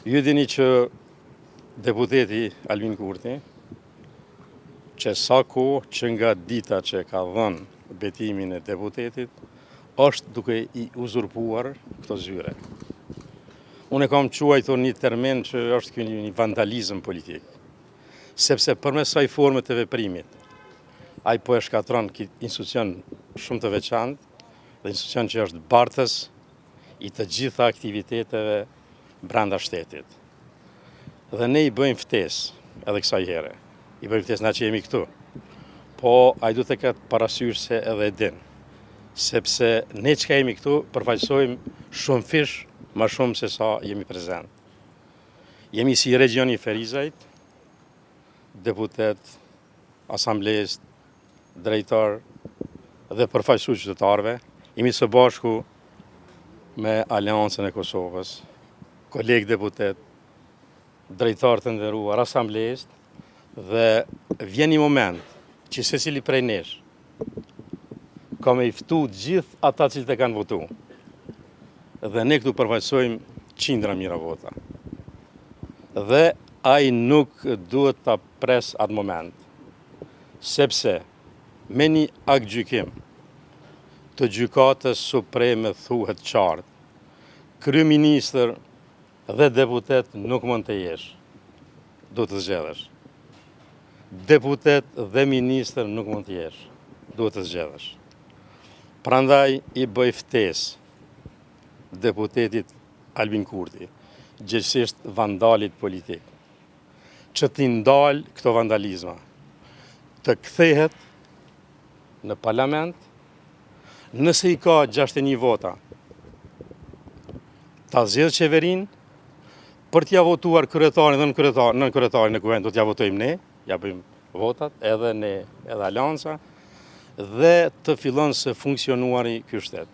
Ju dini që deputeti Albin Kurti, që sa kohë që nga dita që ka dhënë betimin e deputetit, është duke i uzurpuar këto zyre. Unë e kam quajtur një termin që është një vandalizëm politik, sepse përmes saj forme të veprimit, ai po e shkatron këtë institucion shumë të veçantë dhe institucion që është bartës i të gjitha aktiviteteve brenda shtetit. Dhe ne i bëjmë ftesë edhe kësaj here. I bëjmë ftesë na që jemi këtu. Po ai duhet të ketë parasysh se edhe e din. Sepse ne që jemi këtu përfaqësojmë shumë fish më shumë se sa jemi prezent. Jemi si regioni Ferizajt, deputet, asamblesë, drejtar dhe përfaqësues qytetarëve. Jemi së bashku me Aleancën e Kosovës, kolegë deputet, drejtarë të nderuar, asamblesë, dhe vjen një moment që secili prej nesh ka me i ftu gjithë ata që kanë votu. Dhe ne këtu përfaqësojmë qindra mijëra vota. Dhe ai nuk duhet ta pres atë moment, sepse me një akt gjykim të gjykatës supreme thuhet qartë, kryeministër dhe deputet nuk mund të jesh, duhet të zgjedhësh. Deputet dhe ministër nuk mund të jesh, duhet të zgjedhësh. Prandaj i bëj ftesë deputetit Albin Kurti, gjithsesi vandalit politik, që t'i ndalë këto vandalizma, të kthehet në parlament, nëse i ka 61 vota, ta zgjedhë qeverinë, për t'ja votuar kryetarin dhe nën kryetarin e kuvendit do t'ja votojmë ne, ja bëjmë votat, edhe ne, edhe Alianca, dhe të fillon se funksionuari ky shtet.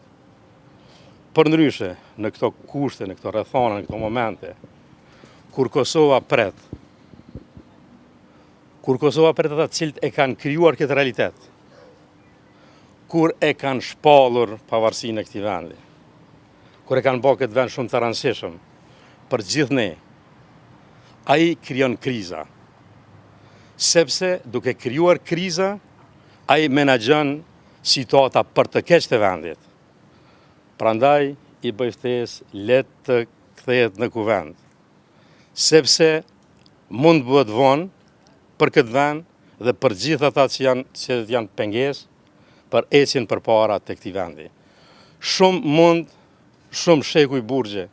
Përndryshe, në këto kushte, në këto rrethana, në këto momente, kur Kosova pret ata cilët e kanë krijuar këtë realitet, kur e kanë shpallur pavarësinë e këtij vendi, kur e kanë bërë këtë vend shumë të rëndësishëm për gjithë ne, ai krijon kriza. Sepse duke krijuar kriza, ai menaxhon situata për të keq të vendit. Prandaj i bëj ftesë le të kthehet në kuvend. Sepse mund bëhet vonë për këtë vend dhe për gjithë ata që janë pengesë për ecjen përpara të këtij vendi. Shumë sheku i burgje,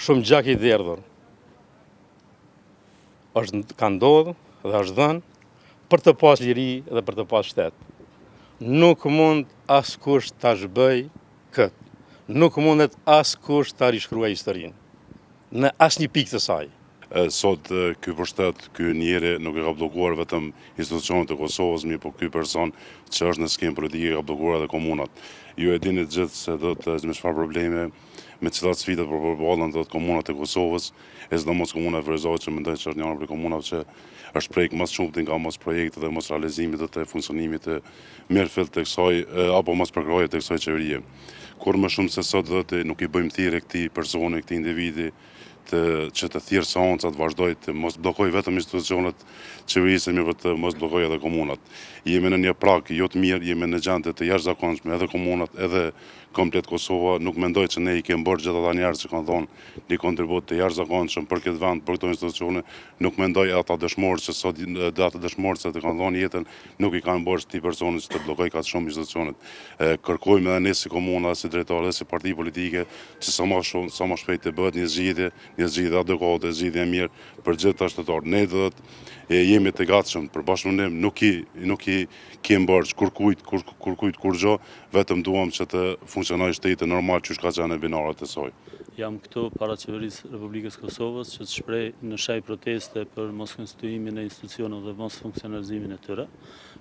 shumë gjak i derdhur, ka ndodhur dhe është dhënë për të pas liri dhe për të pas shtet. Nuk mund askush ta zhbëj këtë. Nuk mundet askush ta rishkruaj historinë në asnjë pikë të saj. Sot ky pushtet, ky njeri nuk e ka bllokuar vetëm institucionet e Kosovës, mirë po ky person që është në skemë politike ka bllokuar edhe komunat. Ju e dini të gjithë se do të me çfarë probleme, me cilat sfida po përballen do të komunat e Kosovës, e sidomos komuna e Ferizajt që mendoj që është një prej komunave që është prek mas shumti nga mos projekte dhe mos realizimit dhe të funksionimit të mirëfillt të kësaj apo mos përkraje të kësaj qeverie. Kur më shumë se sot do të nuk i bëjmë thirrje këtij personi, këtij individi që të thirrë seancat, vazhdoj të mos bllokoj vetëm institucionet qeverisë, mirë për të mos bllokoj edhe komunat. Jemi në një prag jo të mirë, jemi në gjendje të jashtëzakonshme, edhe komunat, edhe komplet Kosova. Nuk mendoj që ne i kemi bërë gjithë ata njerëz që kanë dhënë një kontribut të jashtëzakonshëm për këtë vend, për këto institucione. Nuk mendoj ata dëshmorë që sot ata dëshmorë që të kanë dhënë jetën nuk i kanë bërë këtij personi që të bllokoj kaq shumë institucionet. Kërkojmë edhe ne si komuna, si drejtorë, si parti politike që sa më shpejt të bëhet një zgjidhje adekuate, zgjidhje e mirë për gjithë ata shtetarët. Ne do të jemi të gatshëm për bashkëpunim, nuk i kemi bërë kërkujt kur gjë, vetëm duam që të funksionojë shteti normal çish ka qenë binarët e saj. Jam këtu para qeverisë Republikës Kosovës që të shpreh në shaj proteste për mos konstituimin e institucioneve dhe mos funksionalizimin e tyre.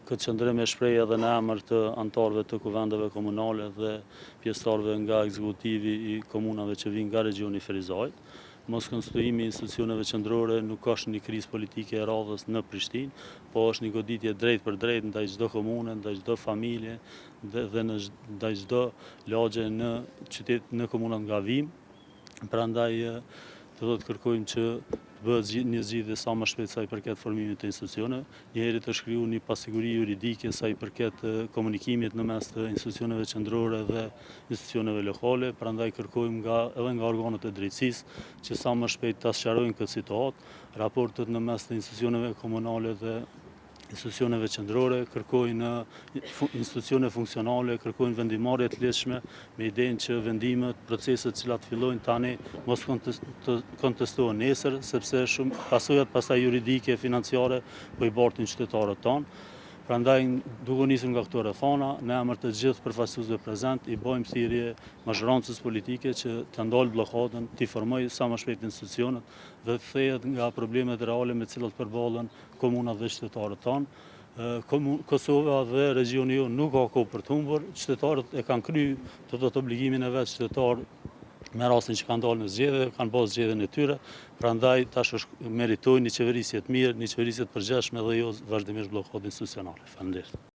Këtë qëndrim e shpreh edhe në emër të anëtarëve të kuvendeve komunale dhe pjesëtarëve nga ekzekutivi i komunave që vijnë nga regioni Ferizajt. Mos konstituimi i institucioneve qendrore nuk është një krizë politike e radhës në Prishtinë, po është një goditje drejt për drejt ndaj çdo komune, ndaj çdo familje dhe ndaj çdo lagje në qytet, në komunat nga vim. Prandaj do të kërkojmë që bëhet një zgjidhje sa më shpejt sa i përket formimit të institucioneve, njëherë të shkriju një pasiguri juridike sa i përket komunikimit në mes të institucioneve qendrore dhe institucioneve lokale, prandaj kërkojmë edhe nga organet e drejtësisë që sa më shpejt ta sqarojnë këtë situatë, raportet në mes të institucioneve komunale dhe institucioneve qendrore, kërkojnë institucione funksionale, kërkojnë vendimarrje të lehtëshme me idenë që vendimet, proceset cilat fillojnë tani mos kontestohen nesër, sepse shumë pasojat pastaj juridike, financiare po i bartin qytetarët tanë. Prandaj, duke nisur nga këto rrethana, në emër të gjithë përfaqësuesve prezent i bëjmë thirrje mazhërancës politike që të ndalë bllokadën, të formojë sa më shpejt institucionet dhe të thehet nga problemet reale me të cilat përballen komunat dhe qytetarët tanë. Kosova dhe regioni jonë nuk ka kohë për të humbur, qytetarët e kanë kryer të obligimin e vet qytetar me rastin që kanë dalë në zgjedhje, kanë bërë zgjedhjen e tyre, prandaj tash meritojnë një qeverisje të mirë, një qeverisje të përgjithshme dhe jo vazhdimisht bllokadë institucionale. Faleminderit.